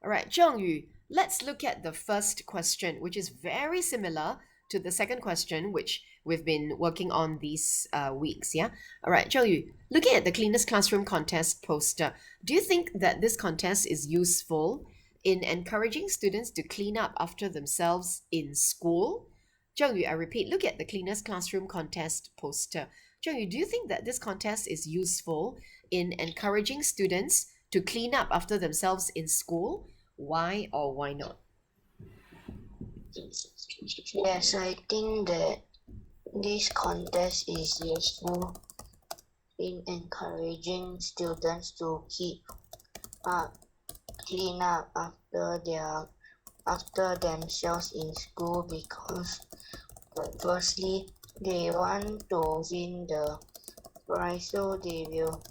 All right, Zhengyu, let's look at the first question, which is very similar to the second question, which we've been working on these weeks. Yeah. All right, Zhengyu, looking at the Cleanest Classroom contest poster, do you think that this contest is useful in encouraging students to clean up after themselves in school? Zhengyu, I repeat, look at the Cleanest Classroom contest poster. Zhengyu, do you think that this contest is useful in encouraging students to clean up after themselves in school? Why or why not? Yes, I think that this contest is useful in encouraging students to clean up after themselves in school, because firstly they want to win the prize, so they will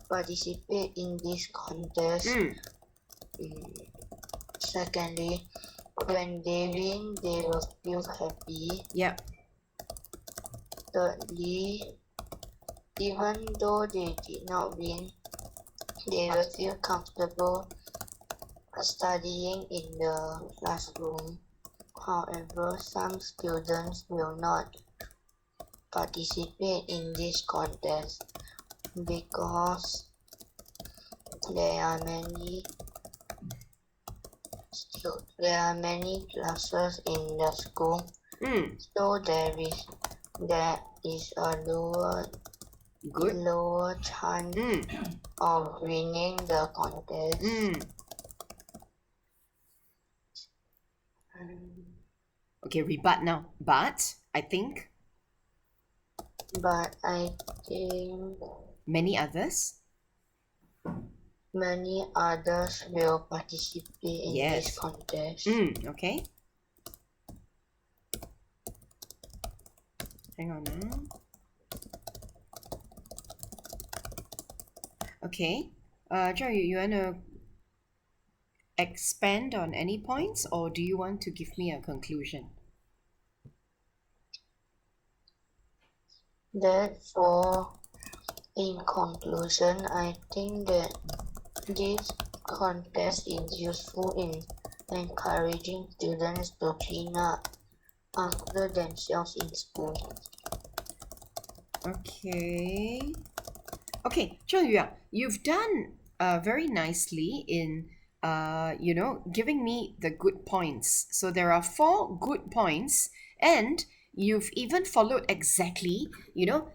participate in this contest. Secondly, when they win, they will feel happy. Yep. Thirdly, even though they did not win, they will feel comfortable studying in the classroom. However, some students will not participate in this contest because there are many classes in the school, so there is a lower chance of winning the contest. Okay, rebut now. But I think many others will participate in this contest. Okay. Hang on. Okay. Joe, you want to expand on any points, or do you want to give me a conclusion? Therefore, in conclusion, I think that this contest is useful in encouraging students to clean up after themselves in school. Okay. Okay, Zhengyu, you've done very nicely in giving me the good points. So there are 4 good points, and you've even followed exactly,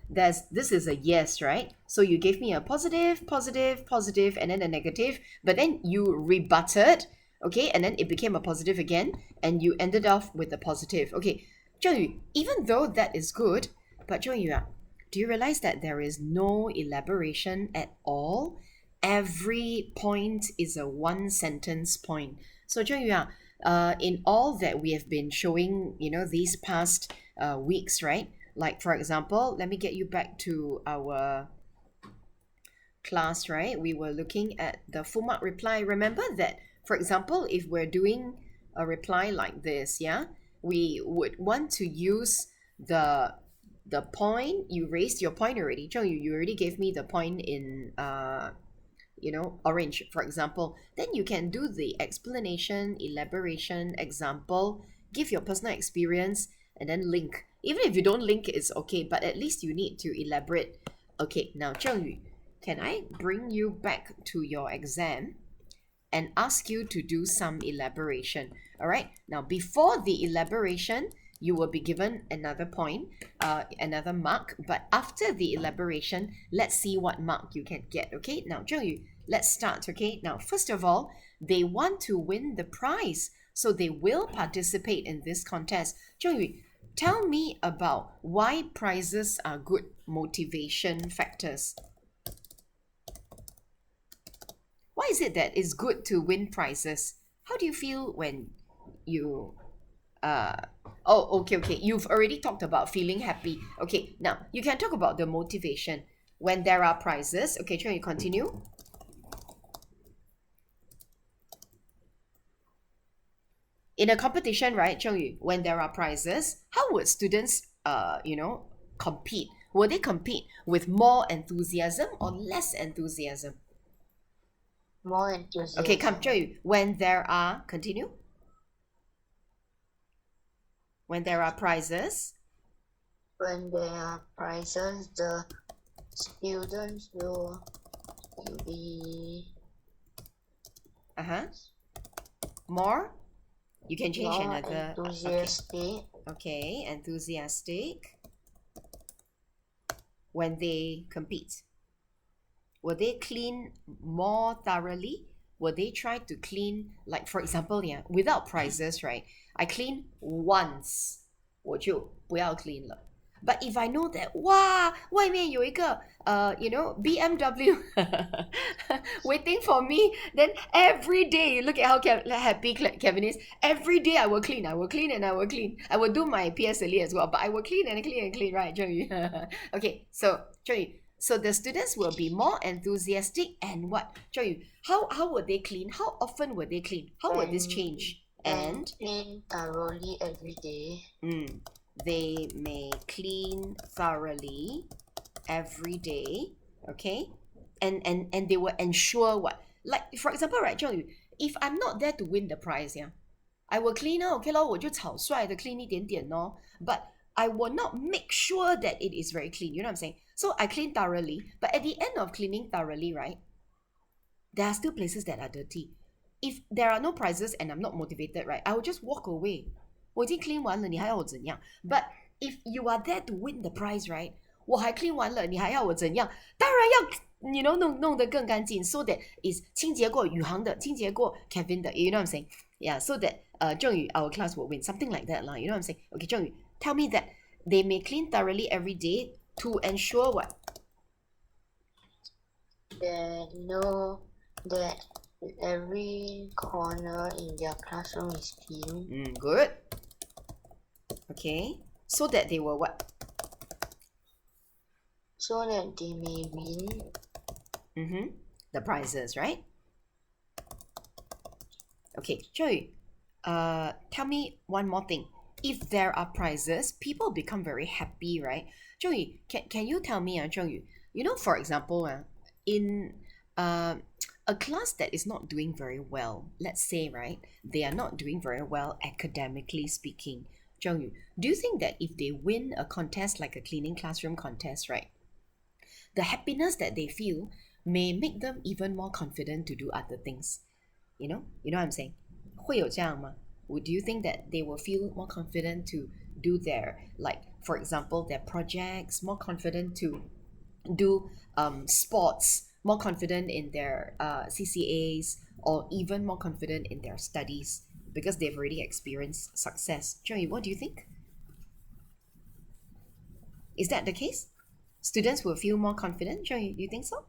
this is a yes, right? So you gave me a positive, positive, positive, and then a negative, but then you rebutted, okay, and then it became a positive again, and you ended off with a positive. Okay, Zhengyu, even though that is good, but Zhengyu, do you realize that there is no elaboration at all? Every point is a one sentence point. So, Zhengyu, in all that we have been showing, these past weeks, right? Like, for example, let me get you back to our class, right? We were looking at the full mark reply. Remember that, for example, if we're doing a reply like this, yeah, we would want to use the point. You raised your point already, Zheng. You already gave me the point in orange, for example. Then you can do the explanation, elaboration, example, give your personal experience, and then link. Even if you don't link, it's okay, but at least you need to elaborate. Okay, now Zheng, can I bring you back to your exam and ask you to do some elaboration? All right, now before the elaboration, you will be given another point, another mark. But after the elaboration, let's see what mark you can get. Okay, now Zhengyu, let's start. Okay, now first of all, they want to win the prize, so they will participate in this contest. Zhengyu, tell me about why prizes are good motivation factors. Why is it that it's good to win prizes? How do you feel when you okay. You've already talked about feeling happy. Okay, now you can talk about the motivation when there are prizes. Okay, try to continue. In a competition, right, Chengyu, when there are prizes, how would students compete? Will they compete with more enthusiasm or less enthusiasm? more enthusiasm. Okay, come, Zhengyu. When there are, continue. When there are prizes. When there are prizes, the students will be more. You can change more another. enthusiastic. Okay, enthusiastic. When they compete. Will they clean more thoroughly? Will they try to clean, like for example, yeah, without prizes, right? I clean once, 我就不要 clean 了。But if I know that, 哇，外面有一个BMW waiting for me, then every day, look at how happy Kevin is. Every day I will clean, I will clean, and I will clean. I will do my PSLE as well, but I will clean and clean and clean, right, Zhengyu? Okay, so Zhengyu, so the students will be more enthusiastic and what? Zhengyu, how would they clean? How often would they clean? How would this change? And clean thoroughly every day. They may clean thoroughly every day, okay? And they will ensure what? Like for example, right, Zhengyu, if I'm not there to win the prize, yeah, I will clean okay 咯，我就草率的 clean 一点点咯。But I will not make sure that it is very clean. You know what I'm saying? So I clean thoroughly, but at the end of cleaning thoroughly, right, there are still places that are dirty. If there are no prizes and I'm not motivated, right, I will just walk away. 我已经 clean 完了，你还要我怎样？ But if you are there to win the prize, right, 我还 clean 完了，你还要我怎样？当然要弄得更干净 so that is 清洁过宇航的，清洁过 Kevin 的 you know what I'm saying? Yeah, so that Zhengyu, our class will win. Something like that, you know what I'm saying? Okay, Zhengyu, tell me that they may clean thoroughly every day to ensure what? They know that every corner in their classroom is clean. Good. Okay, so that they will what? So that they may win. The prizes, right? Okay, Joey, tell me one more thing. If there are prizes, people become very happy, right? Joey, can you tell me, Joey, for example, in a class that is not doing very well, let's say, right, they are not doing very well academically speaking. Zhengyu, do you think that if they win a contest like a cleaning classroom contest, right, the happiness that they feel may make them even more confident to do other things? You know what I'm saying? 会有这样吗? Do you think that they will feel more confident to do their, like, for example, their projects, more confident to do sports, more confident in their CCAs, or even more confident in their studies because they've already experienced success? Joey, what do you think? Is that the case? Students will feel more confident? Joey, do you think so?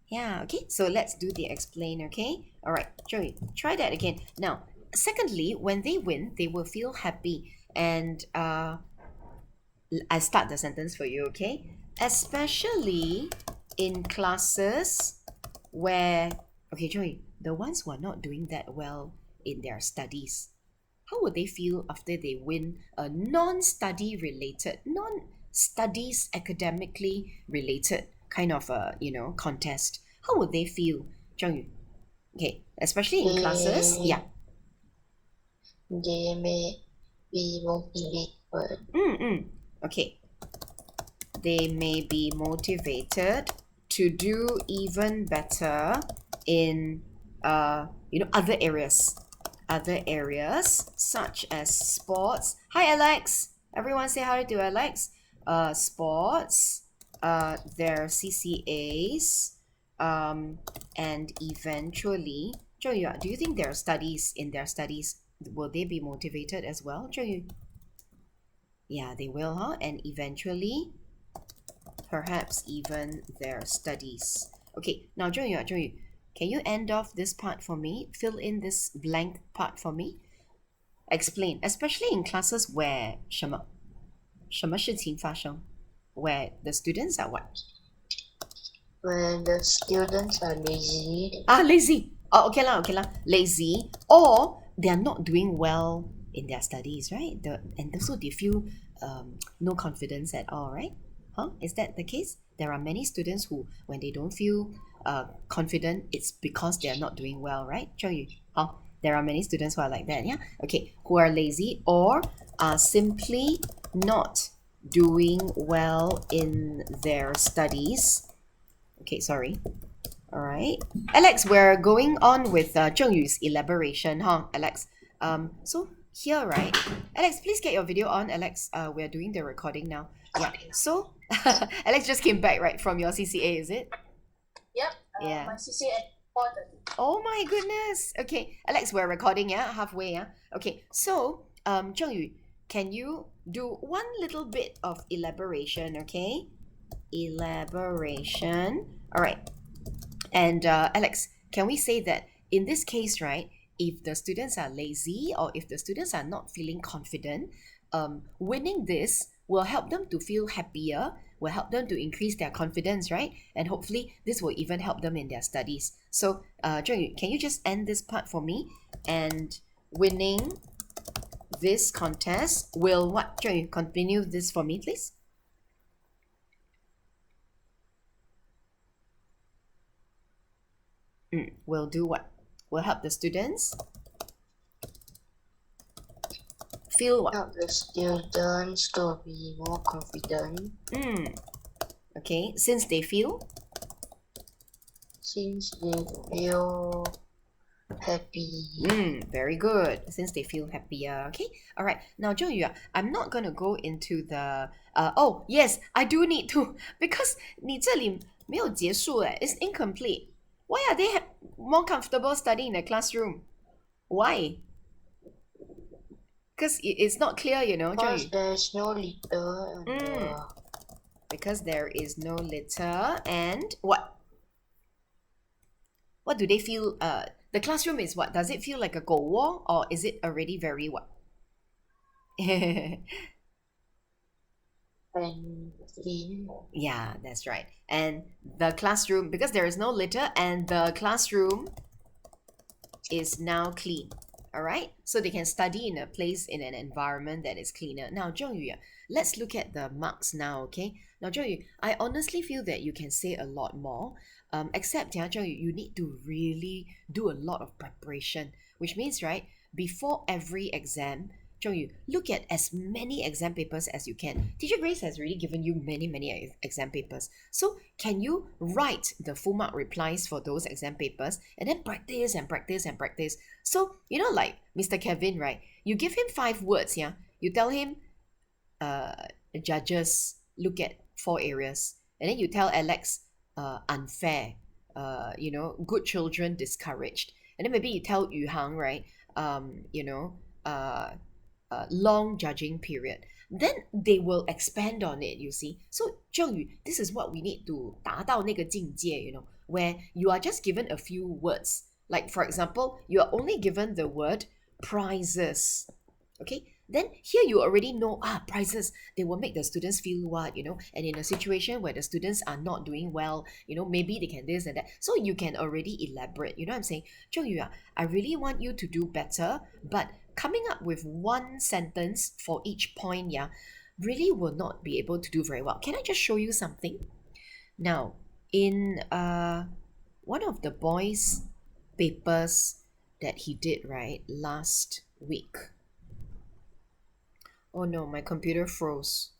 Yeah, okay, so let's do the explain, okay? All right, Joey, try that again. Now, secondly, when they win, they will feel happy. And I start the sentence for you, okay? Especially in classes where, okay, Joey, the ones who are not doing that well in their studies, how would they feel after they win a non-study related, non-studies academically related kind of a contest? How would they feel, Zhengyu? Okay, especially in classes, yeah. They may be motivated. Okay, they may be motivated to do even better in other areas such as sports. Hi, Alex. Everyone say hi to Alex. Sports, their CCAs, and eventually, Zhengyu, do you think their studies, will they be motivated as well, Zhengyu? Yeah, they will, huh? And eventually, perhaps even their studies. Okay, now Zhengyu, can you end off this part for me? Fill in this blank part for me. Explain, especially in classes where 什么事情发生? Where the students are what? When the students are lazy. Lazy. Oh, okay lah. Lazy, or they are not doing well in their studies, right? And also they feel no confidence at all, right? Huh? Is that the case? There are many students who, when they don't feel confident, it's because they're not doing well, right? Zhengyu, there are many students who are like that, yeah? Okay, who are lazy or are simply not doing well in their studies. Okay, sorry. All right. Alex, we're going on with Zhengyu's elaboration, huh, Alex? So here, right? Alex, please get your video on. Alex, we're doing the recording now. Yeah. So, Alex just came back, right, from your CCA, is it? Yep. Yeah. My CCA at 4:30. Oh my goodness. Okay, Alex, we're recording, yeah, halfway, yeah. Okay, so, Zhengyu, can you do one little bit of elaboration, okay? Elaboration. All right. And Alex, can we say that in this case, right, if the students are lazy or if the students are not feeling confident, winning this will help them to feel happier, will help them to increase their confidence, right? And hopefully this will even help them in their studies. So, Zhengyu, can you just end this part for me? And winning this contest will what? Zhengyu, continue this for me, please. Will do what? Will help the students feel what? Help the students to be more confident Okay, since they feel since they feel happy. Very good. Since they feel happier. Okay. All right. Now, Zhengyu, I'm not gonna go into the. Oh yes, I do need to because 你这里没有结束 it's incomplete. Why are they more comfortable studying in the classroom? Why? Because it's not clear, you know, Because Zhengyu. there's no litter on the Because there is no litter and what? What do they feel? The classroom is what? Does it feel like a gold wall or is it already very what? and clean. Yeah, that's right. And the classroom, because there is no litter, and the classroom is now clean. All right, so they can study in a place in an environment that is cleaner. Now, Zhengyu, let's look at the marks now. Okay, now Zhengyu, I honestly feel that you can say a lot more. Except, yeah, Zhengyu, you need to really do a lot of preparation, which means, right, before every exam, Zhengyu, look at as many exam papers as you can. Teacher Grace has already given you many exam papers. So can you write the full mark replies for those exam papers and then practice and practice and practice? So, you know, like Mr. Kevin, right? You give him 5 words, yeah? You tell him, judges look at 4 areas. And then you tell Alex, unfair, good children discouraged. And then maybe you tell Yu Hang, right? Long judging period, then they will expand on it, you see. So, Zhengyu, this is what we need to 达到那个境界, where you are just given a few words. Like, for example, you are only given the word prizes. Okay, then here you already know, prizes, they will make the students feel what, and in a situation where the students are not doing well, maybe they can this and that. So you can already elaborate, you know what I'm saying? Zhengyu, I really want you to do better, but coming up with one sentence for each point, really will not be able to do very well. Can I just show you something? Now, in one of the boys' papers that he did, right, last week. Oh no, my computer froze.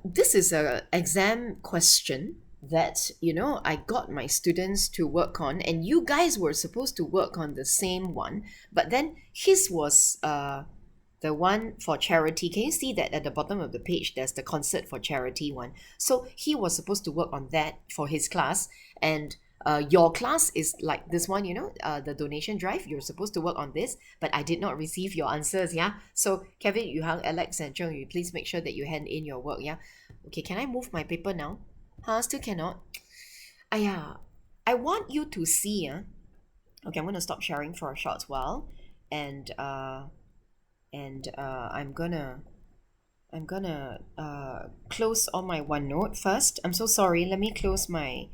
This is an exam question that I got my students to work on, and you guys were supposed to work on the same one, but then his was the one for charity. Can you see that at the bottom of the page there's the concert for charity one? So he was supposed to work on that for his class, and your class is like this one, the donation drive. You're supposed to work on this, but I did not receive your answers, yeah? So Kevin, Yuhang, Alex, and Zhengyu, please make sure that you hand in your work, yeah? Okay, can I move my paper now? Still cannot. I want you to see, okay, I'm going to stop sharing for a short while, and I'm gonna close all my OneNote first. I'm so sorry. Let me close my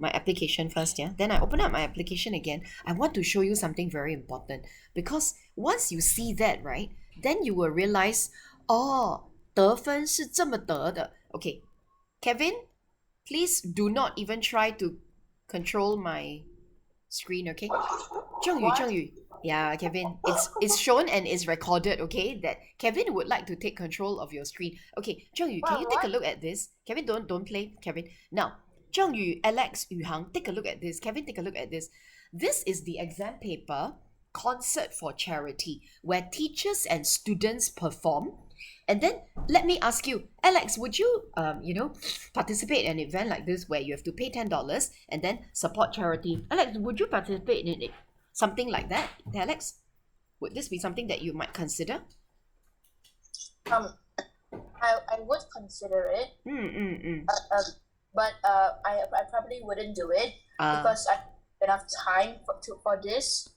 application first, yeah? Then I open up my application again. I want to show you something very important, because once you see that, right, then you will realize, 得分是这么得的. Okay, Kevin, Please do not even try to control my screen, okay? What? Zhengyu. Yeah, Kevin. It's shown and it's recorded, okay? That Kevin would like to take control of your screen. Okay, Zhengyu, can you take a What? look at this? Kevin, don't play, Kevin. Now, Zhengyu, Alex, Yuhang, take a look at this. Kevin, take a look at this. This is the exam paper Concert for Charity, where teachers and students perform. And then let me ask you, Alex, would you participate in an event like this where you have to pay $10 and then support charity? Alex, would you participate in it? Something like that, Alex? Would this be something that you might consider? Um, I would consider it, but I probably wouldn't do it because I don't have enough time for this.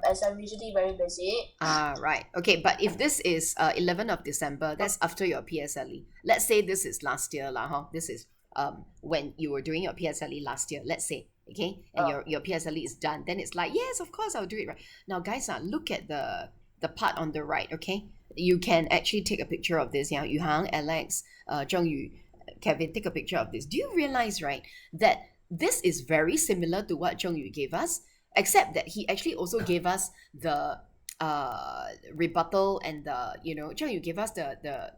As I'm usually very busy. Right. Okay, but if this is 11th of December, that's after your PSLE. Let's say this is last year lah, huh? This is when you were doing your PSLE last year, let's say, okay? And your PSLE is done. Then it's like, yes, of course I'll do it, right? Now guys, look at the part on the right, okay? You can actually take a picture of this, yeah? Yuhang, Alex, Zhengyu, Kevin, take a picture of this. Do you realize, right, that this is very similar to what Zhengyu gave us, except that he actually also gave us the rebuttal and Zhengyu gave us the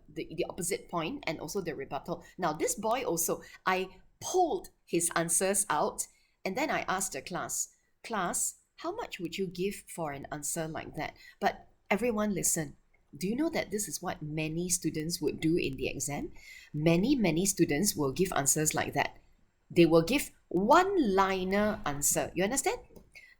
opposite point and also the rebuttal. Now this boy also, I pulled his answers out and then I asked the class, how much would you give for an answer like that? But everyone listen. Do you know that this is what many students would do in the exam? Many students will give answers like that. They will give one-liner answer. You understand?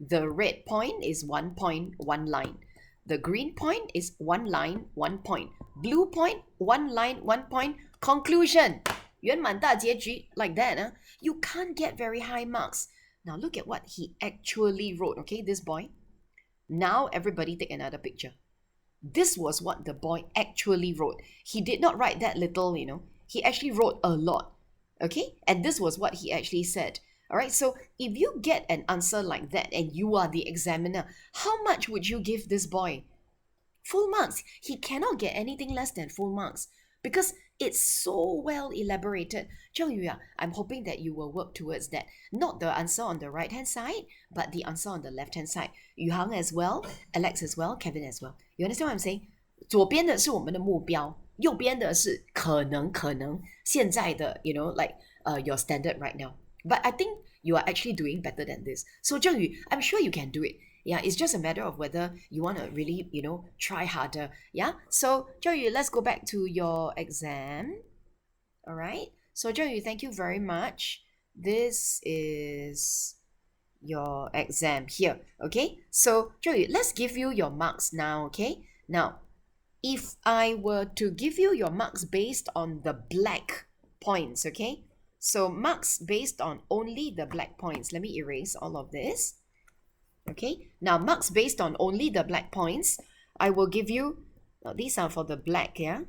The red point is 1 point, 1 line. The green point is 1 line, 1 point. Blue point, 1 line, 1 point. Conclusion. 圆满大结局, like that. You can't get very high marks. Now look at what he actually wrote, okay, this boy. Now everybody take another picture. This was what the boy actually wrote. He did not write that little, he actually wrote a lot, okay? And this was what he actually said. All right, so if you get an answer like that and you are the examiner, how much would you give this boy? Full marks. He cannot get anything less than full marks because it's so well elaborated. Zhengyu, I'm hoping that you will work towards that. Not the answer on the right-hand side, but the answer on the left-hand side. Yuhang as well, Alex as well, Kevin as well. You understand what I'm saying? 左边的是我们的目标，右边的是可能现在的 like your standard right now. But I think you are actually doing better than this. So Zhengyu, I'm sure you can do it. Yeah, it's just a matter of whether you want to really, try harder. Yeah. So Zhengyu, let's go back to your exam. All right. So Zhengyu, thank you very much. This is your exam here. Okay. So Zhengyu, let's give you your marks now. Okay. Now, if I were to give you your marks based on the black points, okay? So marks based on only the black points. Let me erase all of this. Okay, now marks based on only the black points. I will give you, these are for the black, yeah?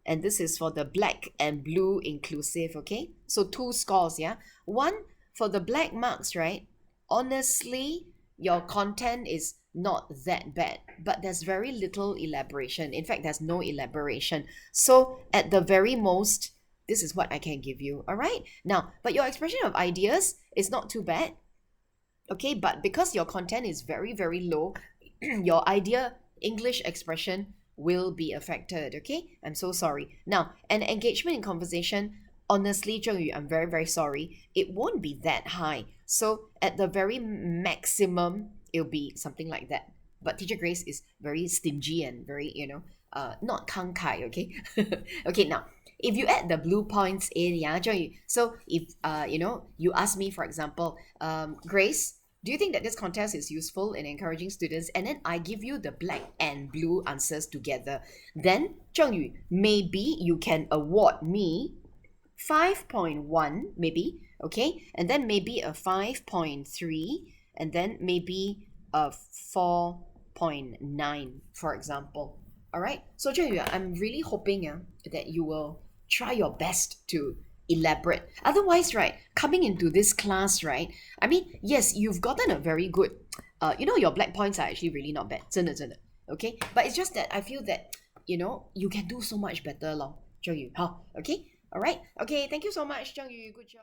And this is for the black and blue inclusive, okay? So 2 scores, yeah? 1 for the black marks, right? Honestly, your content is not that bad, but there's very little elaboration. In fact, there's no elaboration. So at the very most, this is what I can give you, all right? Now, but your expression of ideas is not too bad, okay? But because your content is very, very low, your idea, English expression will be affected, okay? I'm so sorry. Now, an engagement in conversation, honestly, Zhengyu, I'm very, very sorry. It won't be that high. So at the very maximum, it'll be something like that. But Teacher Grace is very stingy and very, not 慷慨, okay? Okay, now, if you add the blue points in, yeah, Zhengyu, so if, you ask me, for example, Grace, do you think that this contest is useful in encouraging students? And then I give you the black and blue answers together. Then, Zhengyu, maybe you can award me 5.1, maybe, okay? And then maybe a 5.3, and then maybe a 4.9, for example. All right? So, Zhengyu, I'm really hoping that you will try your best to elaborate. Otherwise, right, coming into this class, right, I mean, yes, you've gotten a very good, your black points are actually really not bad. 真的, okay? But it's just that I feel that, you can do so much better, Zhengyu. Okay? All right? Okay, thank you so much, Zhengyu. Good job.